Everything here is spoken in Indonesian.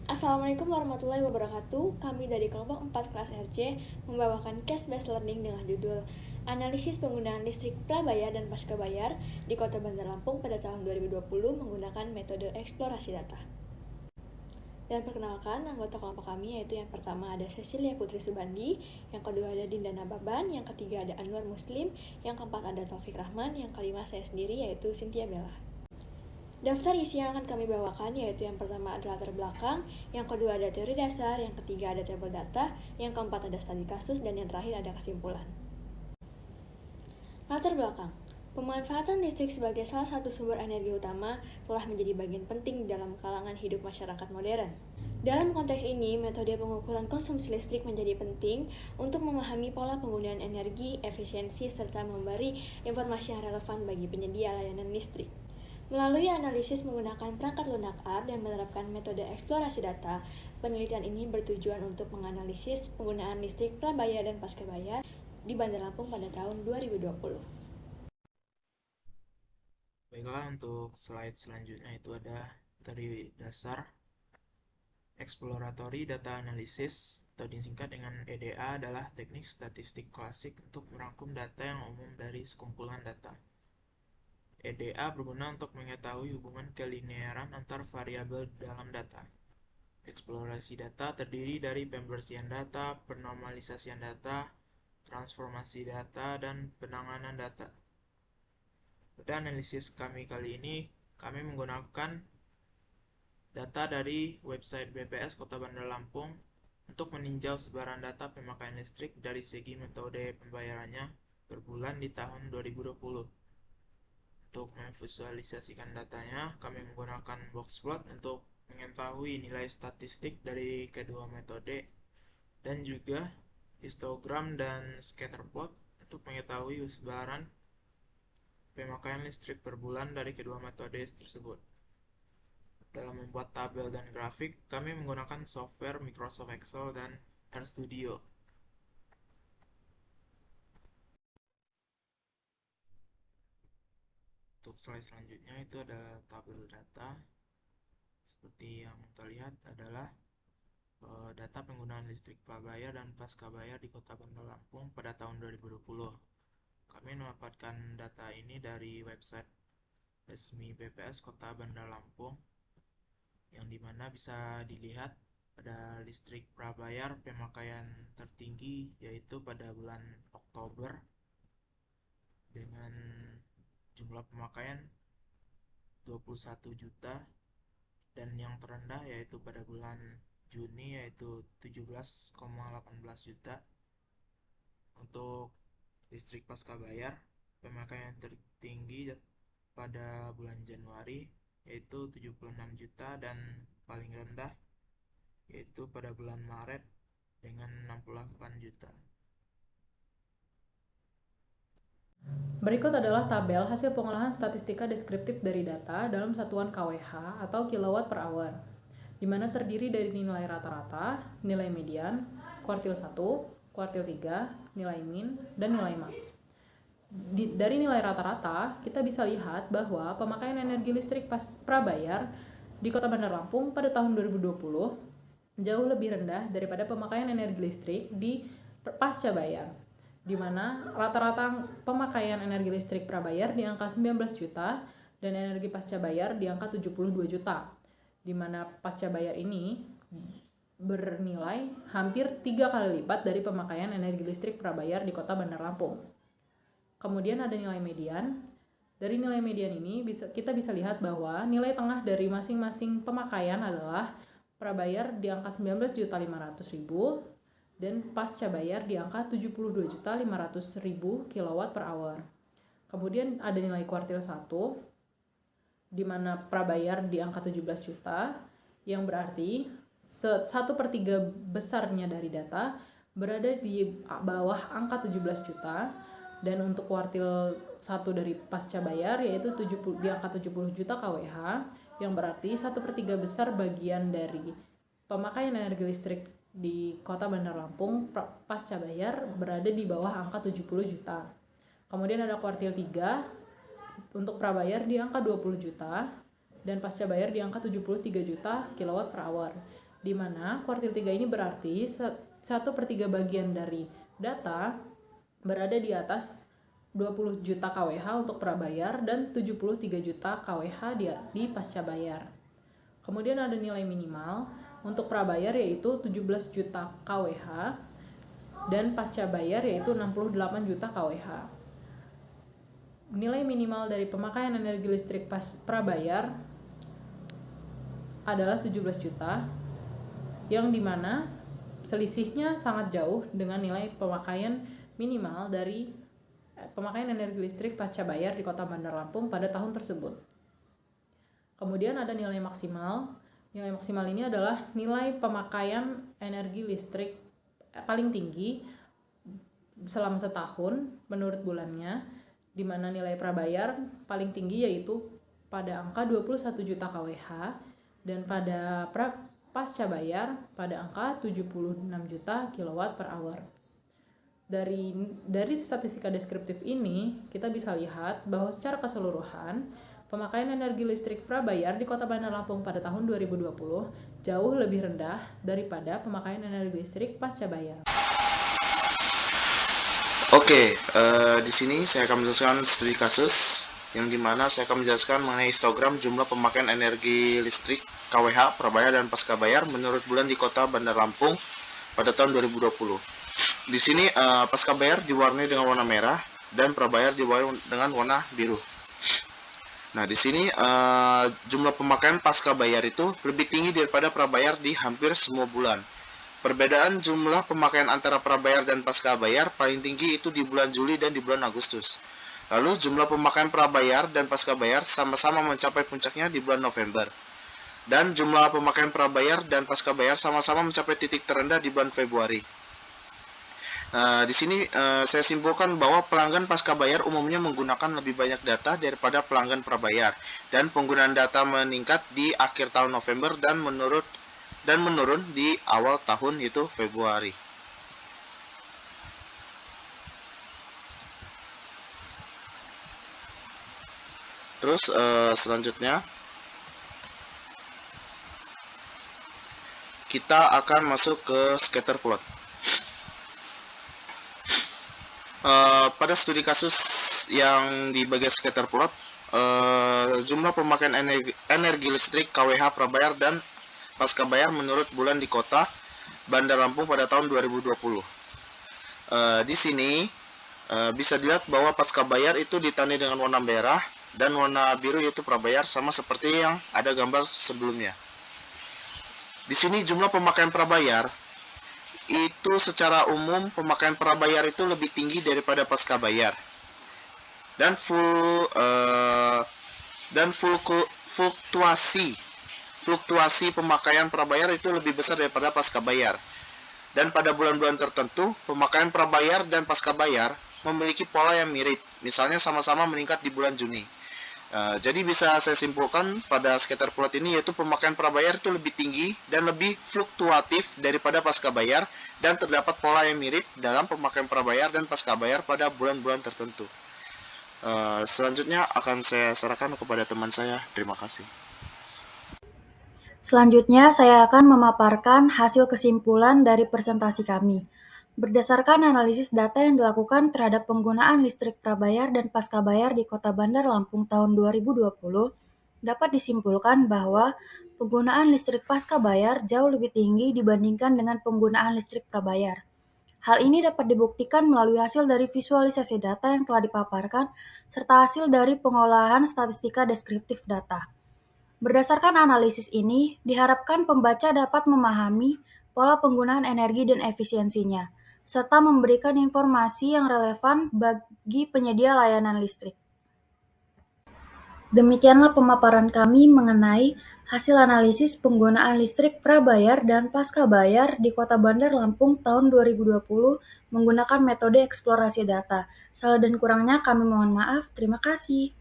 Assalamualaikum warahmatullahi wabarakatuh. Kami dari kelompok 4 kelas RC membawakan case based learning dengan judul Analisis penggunaan listrik prabayar dan pasca bayar di Kota Bandar Lampung pada tahun 2020 menggunakan metode eksplorasi data. Dan perkenalkan anggota kelompok kami, yaitu yang pertama ada Cecilia Putri Subandi, yang kedua ada Dinda Nababan, yang ketiga ada Anwar Muslim, yang keempat ada Taufik Rahman, yang kelima saya sendiri yaitu Cynthia Bella. Daftar isi yang akan kami bawakan yaitu yang pertama adalah latar belakang, yang kedua ada teori dasar, yang ketiga ada tabel data, yang keempat ada studi kasus, dan yang terakhir ada kesimpulan. Latar belakang. Pemanfaatan listrik sebagai salah satu sumber energi utama telah menjadi bagian penting dalam kalangan hidup masyarakat modern. Dalam konteks ini, metode pengukuran konsumsi listrik menjadi penting untuk memahami pola penggunaan energi, efisiensi, serta memberi informasi yang relevan bagi penyedia layanan listrik. Melalui analisis menggunakan perangkat lunak R dan menerapkan metode eksplorasi data, penelitian ini bertujuan untuk menganalisis penggunaan listrik prabayar dan pasca bayar di Bandar Lampung pada tahun 2020. Baiklah, untuk slide selanjutnya itu ada teori dasar exploratory data analysis atau disingkat dengan EDA adalah teknik statistik klasik untuk merangkum data yang umum dari sekumpulan data. EDA berguna untuk mengetahui hubungan kelinearan antar variabel dalam data. Eksplorasi data terdiri dari pembersihan data, penormalisasian data, transformasi data, dan penanganan data. Pada analisis kami kali ini, kami menggunakan data dari website BPS Kota Bandar Lampung untuk meninjau sebaran data pemakaian listrik dari segi metode pembayarannya per bulan di tahun 2020. Untuk memvisualisasikan datanya, kami menggunakan boxplot untuk mengetahui nilai statistik dari kedua metode dan juga histogram dan scatterplot untuk mengetahui sebaran pemakaian listrik per bulan dari kedua metode tersebut. Dalam membuat tabel dan grafik, kami menggunakan software Microsoft Excel dan RStudio. Untuk slide selanjutnya itu adalah tabel data. Seperti yang terlihat adalah data penggunaan listrik prabayar dan pasca bayar di Kota Bandar Lampung pada tahun 2020. Kami mendapatkan data ini dari website resmi BPS Kota Bandar Lampung, yang dimana bisa dilihat pada listrik prabayar pemakaian tertinggi yaitu pada bulan Oktober dengan jumlah pemakaian 21 juta, dan yang terendah yaitu pada bulan Juni yaitu 17,18 juta. Untuk listrik pasca bayar pemakaian tertinggi pada bulan Januari yaitu 76 juta, dan paling rendah yaitu pada bulan Maret dengan 68 juta. Berikut adalah tabel hasil pengolahan statistika deskriptif dari data dalam satuan kWh atau kilowatt per hour, di mana terdiri dari nilai rata-rata, nilai median, kuartil 1, kuartil 3, nilai min, dan nilai max. Dari nilai rata-rata, kita bisa lihat bahwa pemakaian energi listrik prabayar di Kota Bandar Lampung pada tahun 2020 jauh lebih rendah daripada pemakaian energi listrik di pasca bayar, di mana rata-rata pemakaian energi listrik prabayar di angka 19 juta dan energi pasca bayar di angka 72 juta, di mana pasca bayar ini bernilai hampir 3 kali lipat dari pemakaian energi listrik prabayar di Kota Bandar Lampung. Kemudian ada nilai median. Dari nilai median ini kita bisa lihat bahwa nilai tengah dari masing-masing pemakaian adalah prabayar di angka 19.500.000 dan pasca bayar di angka 72.500.000 kW per hour. Kemudian ada nilai kuartil 1, di mana prabayar di angka 17 juta, yang berarti 1/3 besarnya dari data berada di bawah angka 17 juta, dan untuk kuartil 1 dari pasca bayar yaitu di angka 70 juta kWh, yang berarti 1/3 besar bagian dari pemakaian energi listrik di Kota Bandar Lampung pasca bayar berada di bawah angka 70 juta. Kemudian ada kuartil 3 untuk prabayar di angka 20 juta dan pasca bayar di angka 73 juta kilowatt per hour. di mana kuartil 3 ini berarti 1/3 bagian dari data berada di atas 20 juta kWh untuk prabayar dan 73 juta kWh di pasca bayar. Kemudian ada nilai minimal untuk prabayar yaitu 17 juta kWh dan pasca bayar yaitu 68 juta kWh. Nilai minimal dari pemakaian energi listrik prabayar adalah 17 juta, yang dimana selisihnya sangat jauh dengan nilai pemakaian minimal dari pemakaian energi listrik pasca bayar di Kota Bandar Lampung pada tahun tersebut. Kemudian ada nilai maksimal. Nilai maksimal ini adalah nilai pemakaian energi listrik paling tinggi selama setahun menurut bulannya, di mana nilai prabayar paling tinggi yaitu pada angka 21 juta kWh dan pada pasca bayar pada angka 76 juta kWh. Dari statistika deskriptif ini, kita bisa lihat bahwa secara keseluruhan, pemakaian energi listrik prabayar di Kota Bandar Lampung pada tahun 2020 jauh lebih rendah daripada pemakaian energi listrik pasca bayar. Oke, di sini saya akan menjelaskan studi kasus yang dimana saya akan menjelaskan mengenai histogram jumlah pemakaian energi listrik KWH, prabayar, dan pasca bayar menurut bulan di Kota Bandar Lampung pada tahun 2020. Di sini pasca bayar diwarnai dengan warna merah dan prabayar diwarnai dengan warna biru. Nah, di sini jumlah pemakaian pasca bayar itu lebih tinggi daripada prabayar di hampir semua bulan. Perbedaan jumlah pemakaian antara prabayar dan pasca bayar paling tinggi itu di bulan Juli dan di bulan Agustus. Lalu jumlah pemakaian prabayar dan pasca bayar sama-sama mencapai puncaknya di bulan November. Dan jumlah pemakaian prabayar dan pasca bayar sama-sama mencapai titik terendah di bulan Februari. Di sini saya simpulkan bahwa pelanggan pasca bayar umumnya menggunakan lebih banyak data daripada pelanggan prabayar, dan penggunaan data meningkat di akhir tahun November dan menurun di awal tahun itu Februari. Terus selanjutnya kita akan masuk ke scatter plot. Pada studi kasus yang di bagian scatter plot, jumlah pemakaian energi listrik KWH prabayar dan pasca bayar menurut bulan di Kota Bandar Lampung pada tahun 2020. Di sini bisa dilihat bahwa pasca bayar itu ditandai dengan warna merah dan warna biru yaitu prabayar, sama seperti yang ada gambar sebelumnya. Di sini jumlah pemakaian prabayar itu secara umum pemakaian prabayar itu lebih tinggi daripada pasca bayar, dan fluktuasi pemakaian prabayar itu lebih besar daripada pasca bayar. Dan pada bulan-bulan tertentu pemakaian prabayar dan pasca bayar memiliki pola yang mirip, misalnya sama-sama meningkat di bulan Juni. Jadi bisa saya simpulkan pada scatter plot ini yaitu pemakaian prabayar itu lebih tinggi dan lebih fluktuatif daripada pasca bayar, dan terdapat pola yang mirip dalam pemakaian prabayar dan pasca bayar pada bulan-bulan tertentu. Selanjutnya akan saya serahkan kepada teman saya. Terima kasih. Selanjutnya, saya akan memaparkan hasil kesimpulan dari presentasi kami. Berdasarkan analisis data yang dilakukan terhadap penggunaan listrik prabayar dan pasca bayar di Kota Bandar Lampung tahun 2020, dapat disimpulkan bahwa penggunaan listrik pasca bayar jauh lebih tinggi dibandingkan dengan penggunaan listrik prabayar. Hal ini dapat dibuktikan melalui hasil dari visualisasi data yang telah dipaparkan, serta hasil dari pengolahan statistika deskriptif data. Berdasarkan analisis ini, diharapkan pembaca dapat memahami pola penggunaan energi dan efisiensinya, serta memberikan informasi yang relevan bagi penyedia layanan listrik. Demikianlah pemaparan kami mengenai hasil analisis penggunaan listrik prabayar dan pasca bayar di Kota Bandar Lampung tahun 2020 menggunakan metode eksplorasi data. Salah dan kurangnya kami mohon maaf. Terima kasih.